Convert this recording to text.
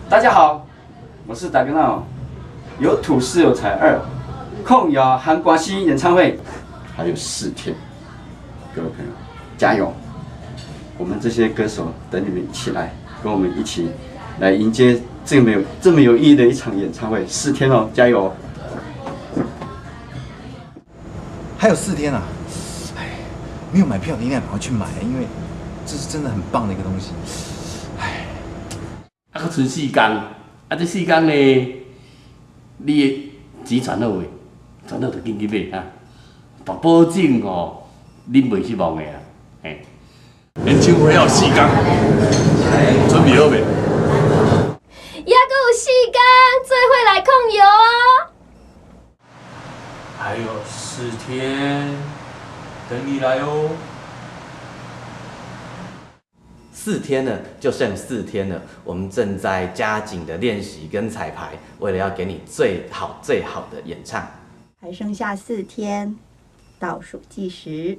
大家好，我是达根闹，有土司有才2，控瑶韩国西演唱会还有4天，各位朋友加油！我们这些歌手等你们一起来，跟我们一起来迎接这么有意义的一场演唱会，4天哦，加油！还有4天啊！哎，没有买票的一定要赶快去买，因为这是真的很棒的一个东西。哎，还佫剩4天，这4天呢，你的钱传好未？传好就紧去买哈，保证哦，恁袂失望的啊！嘿，演唱会还有4天，准备好未？也阁有4天，做伙来控油哦！还有4天，等你来哦。4天了，就剩4天了。我们正在加紧的练习跟彩排，为了要给你最好的演唱。还剩下4天，倒数计时。